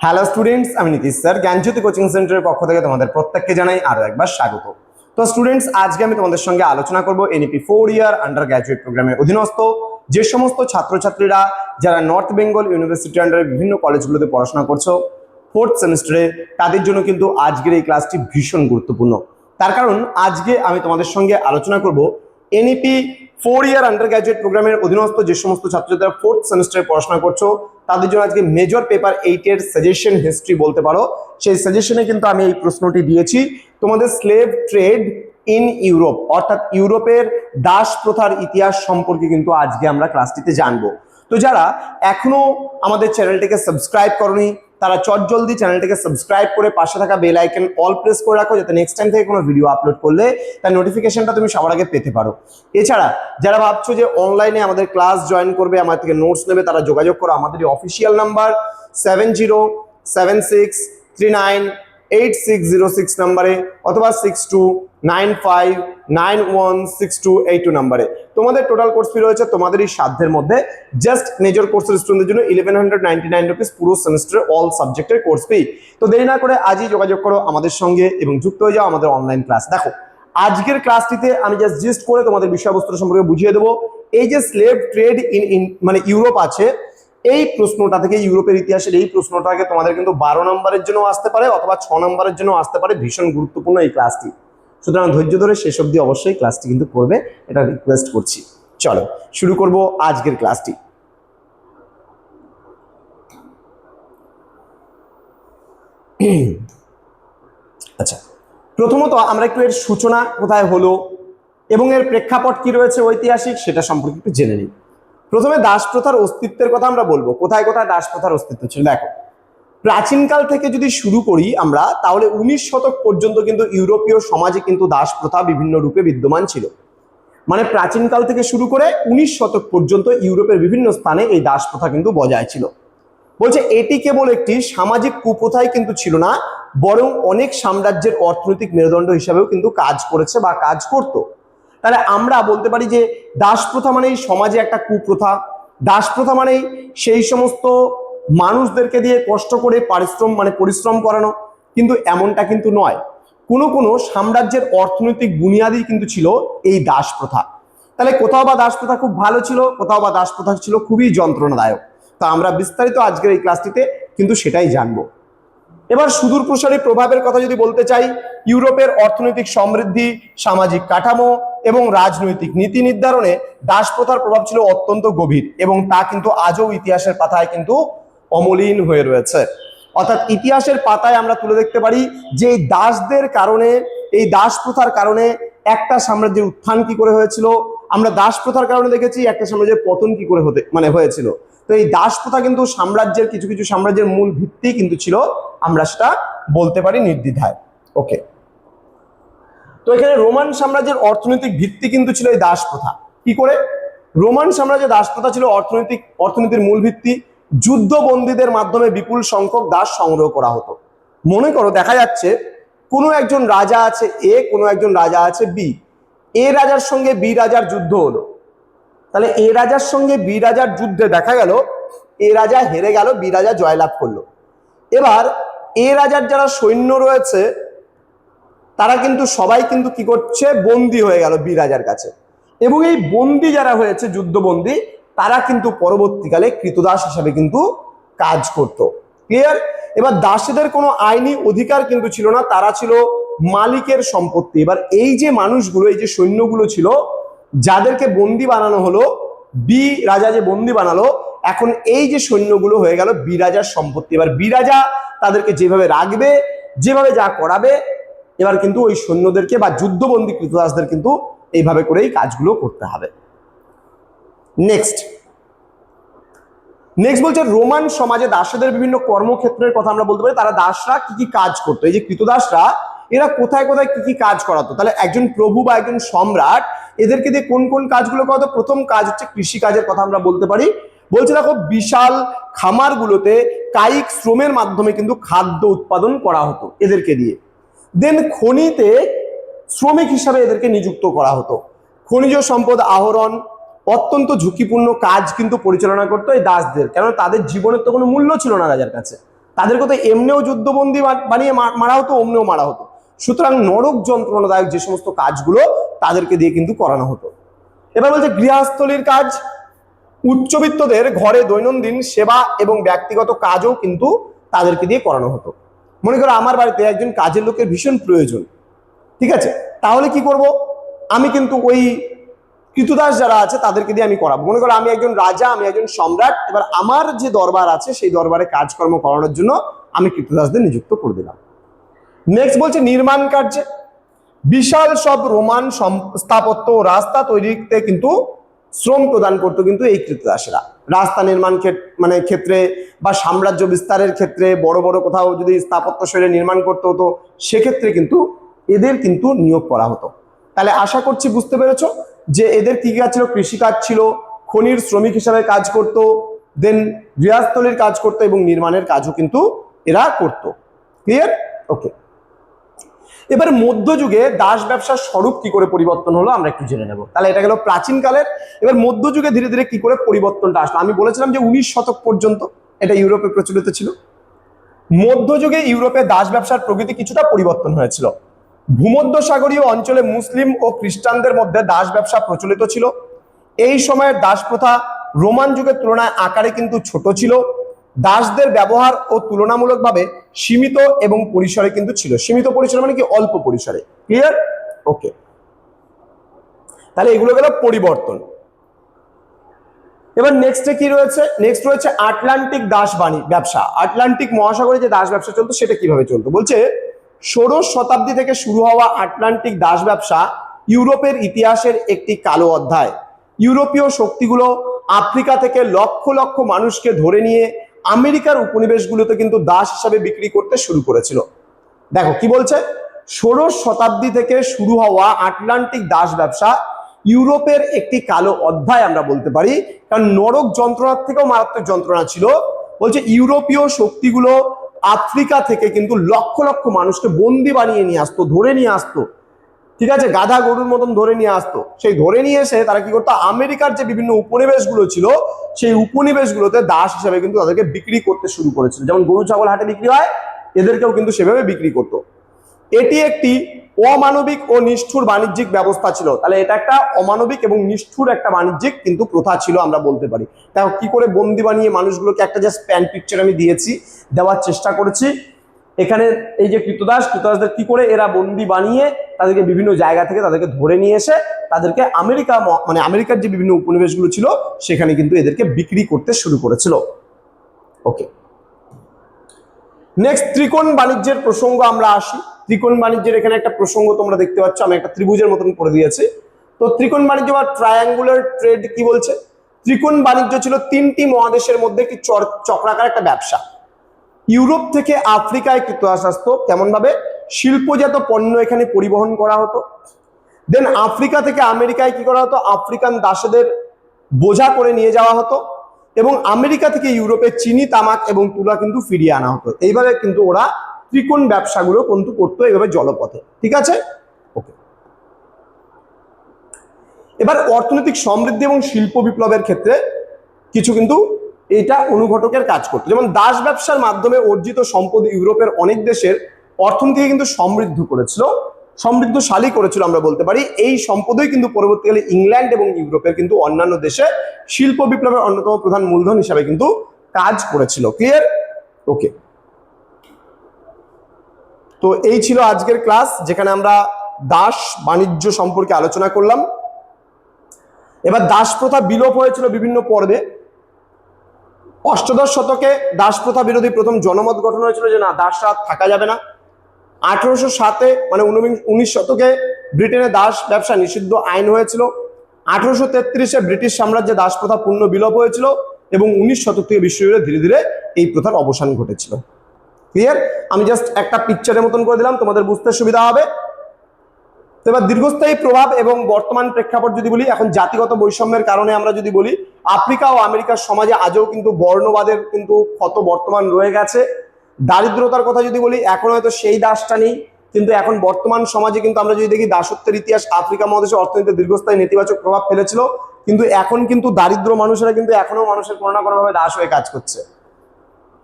Hello students, আমি Nitish sir জ্ঞানজ্যোতি coaching সেন্টারের পক্ষ থেকে তোমাদের প্রত্যেককে জানাই আরো একবার স্বাগত। তো স্টুডেন্টস, আজকে আমি তোমাদের সঙ্গে আলোচনা করব এনইপি 4 ইয়ার আন্ডার গ্র্যাজুয়েট প্রোগ্রামের অধীনস্থ যে সমস্ত ছাত্রছাত্রীরা যারা নর্থ বেঙ্গল ইউনিভার্সিটি আন্ডারে বিভিন্ন কলেজগুলোতে পড়াশোনা করছো ফোর্থ সেমিস্টারে, তাদের জন্য কিন্তু আজকের এই ক্লাসটি ভীষণ গুরুত্বপূর্ণ। তার কারণ আজকে আমি তোমাদের সঙ্গে আলোচনা করব এনইপি 4 ইয়ার আন্ডার গ্র্যাজুয়েট প্রোগ্রামের অধীনস্থ যে সমস্ত ছাত্রছাত্রীরা ফোর্থ সেমিস্টারে পড়াশোনা করছো তাদের জন্য আজকে মেজর পেপার 8 এর সাজেশন হিস্ট্রি বলতে পারো। সেই সাজেশনে কিন্তু আমি এই প্রশ্নটি দিয়েছি, তোমাদের স্লেভ ট্রেড ইন ইউরোপ অর্থাৎ ইউরোপের দাস প্রথার ইতিহাস সম্পর্কে কিন্তু আজকে আমরা ক্লাসটিতে জানবো। তো যারা এখনো আমাদের চ্যানেলটিকে সাবস্ক্রাইব করনি তারা চটজলদি চ্যানেলটিকে সাবস্ক্রাইব করে পাশে থাকা বেল আইকন অল প্রেস করে রাখো, যাতে নেক্সট টাইম থেকে কোনো ভিডিও আপলোড করলে তার নোটিফিকেশনটা তুমি সবার আগে পেতে পারো। এছাড়া যারা ভাবছো যে অনলাইনে আমাদের ক্লাস জয়েন করবে, আমার থেকে নোটস নেবে, তারা যোগাযোগ করো আমাদের অফিসিয়াল নাম্বার 7076398606 নাম্বারে অথবা 6295916282 নাম্বারে। তোমাদের টোটাল কোর্স ফি রয়েছে তোমাদেরই সাধ্যের মধ্যে। জাস্ট মেজর কোর্সের স্টুডেন্টদের জন্য 1199 রুপিস পুরো সেমিস্টারের অল সাবজেক্টের কোর্স ফি। তো দেরি না করে আজই যোগাযোগ করো আমাদের সঙ্গে এবং যুক্ত হয়ে যাও আমাদের অনলাইন ক্লাস। দেখো আজকের ক্লাসটিতে আমি জাস্ট করে তোমাদের বিষয়বস্তু সম্পর্কে বুঝিয়ে দেবো। এই যে স্লেভ ট্রেড ইন মানে ইউরোপ আছে, এই প্রশ্নটা থেকে ইউরোপের ইতিহাসের এই প্রশ্নটাকে তোমাদের কিন্তু 12 নম্বরের জন্য আসতে পারে অথবা 6 নম্বরের জন্য আসতে পারে। ভীষণ গুরুত্বপূর্ণ এই ক্লাসটি, সুতরাং ধৈর্য ধরে শেষ অবধি অবশ্যই ক্লাসটি কিন্তু করবে, এটা রিকোয়েস্ট করছি। চলো শুরু করব আজকের ক্লাসটি। আচ্ছা, প্রথমত আমরা একটু এর সূচনা কোথায় হলো এবং এর প্রেক্ষাপট কি রয়েছে ঐতিহাসিক সেটা সম্পর্কে একটু জেনে নিই। প্রথমে দাস প্রথার অস্তিত্বের কথা আমরা বলবো, কোথায় কোথায় দাস প্রথার অস্তিত্ব ছিল। দেখো প্রাচীনকাল থেকে যদি শুরু করি আমরা, তাহলে 19 শতক পর্যন্ত কিন্তু ইউরোপীয় সমাজে কিন্তু দাস প্রথা বিভিন্ন রূপে বিদ্যমান ছিল। মানে প্রাচীনকাল থেকে শুরু করে 19 শতক পর্যন্ত ইউরোপের বিভিন্ন স্থানে এই দাস প্রথা কিন্তু বজায় ছিল। বলছে এটি কেবল একটি সামাজিক কুপ্রথাই কিন্তু ছিল না, বরং অনেক সাম্রাজ্যের অর্থনৈতিক মেরুদণ্ড হিসাবেও কিন্তু কাজ করেছে বা কাজ করত। তাহলে আমরা বলতে পারি যে দাস প্রথা মানেই সমাজে একটা কুপ্রথা, দাস প্রথা মানেই সেই সমস্ত মানুষদেরকে দিয়ে কষ্ট করে পরিশ্রম করানো, কিন্তু এমনটা কিন্তু নয়। কোনো কোনো সাম্রাজ্যের অর্থনৈতিক বুনিয়াদই কিন্তু ছিল এই দাস প্রথা। তাহলে কোথাও বা দাস প্রথা খুব ভালো ছিল, কোথাও বা দাস প্রথা ছিল খুবই যন্ত্রণাদায়ক। তা আমরা বিস্তারিত আজকের এই ক্লাসটিতে কিন্তু সেটাই জানবো। এবার সুদূর প্রসারী প্রভাবের কথা যদি বলতে চাই, ইউরোপের অর্থনৈতিক সমৃদ্ধি, সামাজিক কাঠামো এবং রাজনৈতিক নীতি নির্ধারণে দাস প্রথার প্রভাব ছিল অত্যন্ত গভীর এবং তা কিন্তু আজও ইতিহাসের পাতায় কিন্তু অমলিন হয়ে রয়েছে। অর্থাৎ ইতিহাসের পাতায় আমরা তুলে দেখতে পারি যে এই দাসদের কারণে, এই দাস প্রথার কারণে একটা সাম্রাজ্যের উত্থান কি করে হয়েছিল, আমরা দাস প্রথার কারণে দেখেছি একটা সাম্রাজ্যের পতন কি করে হয়েছিল। তো এই দাস প্রথা কিন্তু সাম্রাজ্যের কিছু কিছু সাম্রাজ্যের মূল ভিত্তি কিন্তু ছিল, আমরা সেটা বলতে পারি নির্দ্বিধায়। ওকে, তো এখানে রোমান সাম্রাজ্যের অর্থনৈতিক ভিত্তি কিন্তু ছিল এই দাস প্রথা। কি করে? রোমান সাম্রাজ্যের দাস প্রথা ছিল অর্থনীতির মূল ভিত্তি। যুদ্ধবন্দীদের মাধ্যমে বিপুল সংখ্যক দাস সংগ্রহ করা হতো। মনে করো দেখা যাচ্ছে কোনো একজন রাজা আছে এ, কোনো একজন রাজা আছে বি, এ রাজার সঙ্গে বি রাজার যুদ্ধ হলো। তাহলে এ রাজার সঙ্গে বি রাজার যুদ্ধে দেখা গেল এ রাজা হেরে গেল, বি রাজা জয়লাভ করলো। এবার এ রাজার যারা সৈন্য রয়েছে তারা কিন্তু সবাই কিন্তু কি করছে, বন্দী হয়ে গেল বি রাজার কাছে, এবং এই বন্দী যারা হয়েছে যুদ্ধবন্দী তারা কিন্তু পরবর্তীকালে কৃতদাস হিসাবে কিন্তু কাজ করত। ক্লিয়ার? এবার দাসীদের কোনো আইনি অধিকার কিন্তু ছিল না, তারা ছিল মালিকের সম্পত্তি। এবার এই যে মানুষগুলো, এই যে সৈন্যগুলো ছিল যাদেরকে বন্দী বানানো হলো, বি রাজা যে বন্দী বানালো, এখন এই যে সৈন্যগুলো হয়ে গেল বি রাজার সম্পত্তি। এবার বি রাজা তাদেরকে যেভাবে রাখবে, যেভাবে যা করাবে, এবার কিন্তু ওই সৈন্যদেরকে বা যুদ্ধবন্দী কৃতদাসদের কিন্তু এইভাবে করেই কাজগুলো করতে হবে। নেক্সট বলছে রোমান সমাজে দাসদের বিভিন্ন কর্মক্ষেত্রের কথা আমরা বলতে পারি। তারা দাসরা কি কি কাজ করতো, এই যে কৃতদাসরা এরা কোথায় কোথায় কি কি কাজ করাতো। তাহলে একজন প্রভু বা একজন সম্রাট এদেরকে দিয়ে কোন কোন কাজগুলো করাতো? প্রথম কাজ হচ্ছে কৃষি কাজের কথা আমরা বলতে পারি। বলছে দেখো বিশাল খামারগুলোতে কায়িক শ্রমের মাধ্যমে কিন্তু খাদ্য উৎপাদন করা হতো এদেরকে দিয়ে। দেন খনিতে শ্রমিক হিসাবে এদেরকে নিযুক্ত করা হতো। খনিজ সম্পদ আহরণ, অত্যন্ত ঝুঁকিপূর্ণ কাজ কিন্তু পরিচালনা করতো এই দাসদের, কেন তাদের জীবনের তো কোনো মূল্য ছিল না রাজার কাছে, তাদেরকে তো এমনিও যুদ্ধবন্দী বানিয়ে মারা হতো, অমনিও মারা হতো। সুতরাং নরক যন্ত্রণাদায়ক যে সমস্ত কাজগুলো তাদেরকে দিয়ে কিন্তু করানো হতো। এবার বলছে গৃহস্থলীর কাজ, উচ্চবিত্তদের ঘরে দৈনন্দিন সেবা এবং ব্যক্তিগত কাজও কিন্তু তাদেরকে দিয়ে করানো হতো। মনে করো আমার বাড়িতে একজন কাজের লোকের ভীষণ প্রয়োজন, ঠিক আছে, তাহলে কি করব, আমি কিন্তু ওই কৃতদাস যারা আছে তাদেরকে দিয়ে আমি করাবো। মনে করো আমি একজন রাজা, আমি একজন সম্রাট, এবার আমার যে দরবার আছে সেই দরবারে কাজকর্ম করানোর জন্য আমি কৃতদাসদের নিযুক্ত করে দিলাম। নেক্সট বলছে নির্মাণ কার্যে, বিশাল সব রোমান স্থাপত্য ও রাস্তা তৈরিতে কিন্তু শ্রম প্রদান করতো কিন্তু এই কৃতদাসেরা। রাস্তা নির্মাণ ক্ষেত্রে বা সাম্রাজ্য বিস্তারের ক্ষেত্রে বড় বড় কোথাও যদি স্থাপত্য শৈলী নির্মাণ করতে হতো সেক্ষেত্রে কিন্তু এদের কিন্তু নিয়োগ করা হতো। তাহলে আশা করছি বুঝতে পেরেছো যে এদের কি কাজ ছিল, কৃষিকাজ ছিল, খনির শ্রমিক হিসাবে কাজ করত, দেন গৃহস্থলীর কাজ করতো এবং নির্মাণের কাজও কিন্তু এরা করত। ক্লিয়ার? ওকে। এবার মধ্যযুগে দাস ব্যবসার স্বরূপ কি করে পরিবর্তন হলো আমরা একটু জেনে নেব। তাহলে এটা গেল প্রাচীন কালের। এবার মধ্যযুগে ধীরে ধীরে কি করে পরিবর্তনটা আসলো। আমি বলেছিলাম যে 19 শতক পর্যন্ত এটা ইউরোপে প্রচলিত ছিল। মধ্যযুগে ইউরোপে দাস ব্যবসার প্রকৃতি কিছুটা পরিবর্তন হয়েছিল। ভূমধ্যসাগরীয় অঞ্চলে মুসলিম ও খ্রিস্টানদের মধ্যে দাস ব্যবসা প্রচলিত ছিল। এই সময়ের দাস প্রথা রোমান যুগের তুলনায় আকারে কিন্তু ছোট ছিল। দাসদের ব্যবহার ও তুলনামূলকভাবে সীমিত এবং পরিসরে কিন্তু ছিল। সীমিত পরিসরে মানে কি, অল্প পরিসরে। ক্লিয়ার? ওকে। তাহলে এগুলো গেল পরিবর্তন। এবার নেক্সটে কি রয়েছে, নেক্সট রয়েছে আটলান্টিক দাস ব্যবসা। আটলান্টিক মহাসাগরে যে দাস ব্যবসা চলতো সেটা কিভাবে চলতো। বলছে ষোড়শ শতাব্দী থেকে শুরু হওয়া আটলান্টিক দাস ব্যবসা ইউরোপের ইতিহাসের একটি কালো অধ্যায়। ইউরোপীয় শক্তিগুলো আফ্রিকা থেকে লক্ষ লক্ষ মানুষকে ধরে নিয়ে আমেরিকার উপনিবেশগুলোতে কিন্তু দাস হিসাবে বিক্রি করতে শুরু করেছিল। দেখো কি বলছে, ষোড়শ শতাব্দী থেকে শুরু হওয়া আটলান্টিক দাস ব্যবসা ইউরোপের একটি কালো অধ্যায় আমরা বলতে পারি, কারণ নরক যন্ত্রণার থেকেও মারাত্মক যন্ত্রণা ছিল। বলছে ইউরোপীয় শক্তিগুলো আফ্রিকা থেকে কিন্তু লক্ষ লক্ষ মানুষকে বন্দি বানিয়ে নিয়ে আসতো, ধরে নিয়ে আসতো, ঠিক আছে, গাধা গরুর মতন ধরে নিয়ে আসতো। সেই ধরে নিয়ে এসে তারা কি করতো, আমেরিকার যে বিভিন্ন উপনিবেশগুলো ছিল সেই উপনিবেশগুলোতে দাস হিসাবে কিন্তু তাদেরকে বিক্রি করতে শুরু করেছিল। যেমন গরু ছাগল হাটে বিক্রি হয়, এদেরকেও কিন্তু সেভাবে বিক্রি করতো। এটি একটি অমানবিক ও নিষ্ঠুর বাণিজ্যিক ব্যবস্থা ছিল। তাহলে এটা একটা অমানবিক এবং নিষ্ঠুর একটা বাণিজ্যিক কিন্তু প্রথা ছিল আমরা বলতে পারি। দেখো কি করে বন্দি বানিয়ে মানুষগুলোকে, একটা জাস্ট প্যান পিকচার আমি দিয়েছি, দেওয়ার চেষ্টা করেছি। এখানে এই যে কৃতদাসদের কি করে এরা বন্দি বানিয়ে তাদেরকে বিভিন্ন জায়গা থেকে তাদেরকে ধরে নিয়ে এসে তাদেরকে আমেরিকার যে বিভিন্ন উপনিবেশগুলো ছিল সেখানে কিন্তু এদেরকে বিক্রি করতে শুরু করেছিল। ওকে। নেক্সট ত্রিকোণ বাণিজ্যের প্রসঙ্গ আমরা আসি। ত্রিকোণ বাণিজ্যের এখানে একটা প্রসঙ্গ তোমরা দেখতে পাচ্ছ, আমি একটা ত্রিভুজের মতন করে দিয়েছি। তো ত্রিকোণ বাণিজ্য বা ট্রায়াঙ্গুলার ট্রেড কি বলছে, ত্রিকোণ বাণিজ্য ছিল তিনটি মহাদেশের মধ্যে একটি চক্রাকার একটা ব্যবসা। ইউরোপ থেকে আফ্রিকায় কৃতদাস আসতো, কেমন ভাবে, শিল্পজাত পণ্য এখানে পরিবহন করা হতো। দেন আফ্রিকা থেকে আমেরিকায় কি করা হতো, আফ্রিকান দাসদের বোঝা করে নিয়ে যাওয়া হতো এবং আমেরিকা থেকে ইউরোপে চিনি, তামাক এবং তুলা কিন্তু ফিরিয়ে আনা হতো। এইভাবে কিন্তু ওরা ত্রিকোণ ব্যবসাগুলো কিন্তু করতো এইভাবে জলপথে। ঠিক আছে? ওকে। এবার অর্থনৈতিক সমৃদ্ধি এবং শিল্প বিপ্লবের ক্ষেত্রে কিছু কিন্তু এটা অনুঘটকের কাজ করতো। যেমন দাস ব্যবসার মাধ্যমে অর্জিত সম্পদ ইউরোপের অনেক দেশের অর্থনীতিকে কিন্তু সমৃদ্ধশালী করেছিল আমরা বলতে পারি। এই সম্পদই কিন্তু পরবর্তীকালে ইংল্যান্ড এবং ইউরোপের কিন্তু অন্যান্য দেশে শিল্প বিপ্লবের অন্যতম প্রধান মূলধন হিসাবে কিন্তু কাজ করেছিল। ক্লিয়ার? ওকে। তো এই ছিল আজকের ক্লাস, যেখানে আমরা দাস বাণিজ্য সম্পর্কে আলোচনা করলাম। এবার দাস প্রথা বিলোপ হয়েছিল বিভিন্ন পর্বে। অষ্টাদশ শতকে দাস প্রথা বিরোধী প্রথম জনমত গঠন হয়েছিল যে না, দাসরা থাকা যাবে না। 1807-এ মানে 19 শতকে ব্রিটেনে দাস ব্যবসা নিষিদ্ধ আইন হয়েছিল। 1833-এ ব্রিটিশ সাম্রাজ্যে দাস প্রথা পূর্ণ বিলোপ হয়েছিল এবং 19 শতক থেকে বিশ্বজুড়ে ধীরে ধীরে এই প্রথার অবসান ঘটেছিল। ক্লিয়ার? আমি জাস্ট একটা পিকচারের মতন করে দিলাম, তোমাদের বুঝতে সুবিধা হবে। তো এবার দীর্ঘস্থায়ী প্রভাব এবং বর্তমান প্রেক্ষাপট যদি বলি, এখন জাতিগত বৈষম্যের কারণে আমরা যদি বলি, আফ্রিকা ও আমেরিকার সমাজে আজও কিন্তু বর্ণবাদের কিন্তু ক্ষত বর্তমান রয়ে গেছে। দারিদ্রতার কথা যদি বলি, এখন হয়তো সেই দাসটা নেই, কিন্তু এখন বর্তমান সমাজে কিন্তু আমরা যদি দেখি দাসত্বের ইতিহাস আফ্রিকা মহাদেশে অর্থনীতিতে দীর্ঘস্থায়ী নেতিবাচক প্রভাব ফেলেছিল, কিন্তু এখন কিন্তু দারিদ্র মানুষেরা কিন্তু এখনো মানুষের কোনো না কোনোভাবে দাস হয়ে কাজ করছে।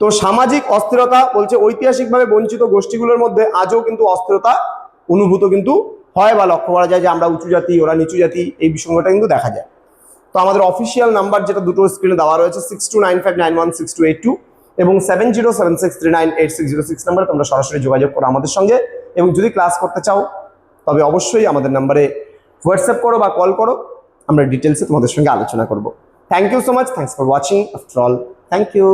তো তো সামাজিক অস্থিরতা বলছে ঐতিহাসিকভাবে বঞ্চিত গোষ্ঠীগুলোর মধ্যে আজও কিন্তু অস্থিরতা অনুভূত কিন্তু হয় বা লক্ষ্য করা যায়, যে আমরা উঁচু জাতি ওরা নিচু জাতি, এই বিষয়টা কিন্তু দেখা যায়। তো আমাদের অফিসিয়াল নাম্বার যেটা দুটো স্ক্রিনে দেওয়া রয়েছে 6295916282 এবং 7076398606 নাম্বারে তোমরা সরাসরি যোগাযোগ করো আমাদের সঙ্গে। এবং যদি ক্লাস করতে চাও তবে অবশ্যই আমাদের নাম্বারে হোয়াটসঅ্যাপ করো বা কল করো, আমরা ডিটেলসে তোমাদের সঙ্গে আলোচনা করব। Thank you so much, thanks for watching. After all, thank you.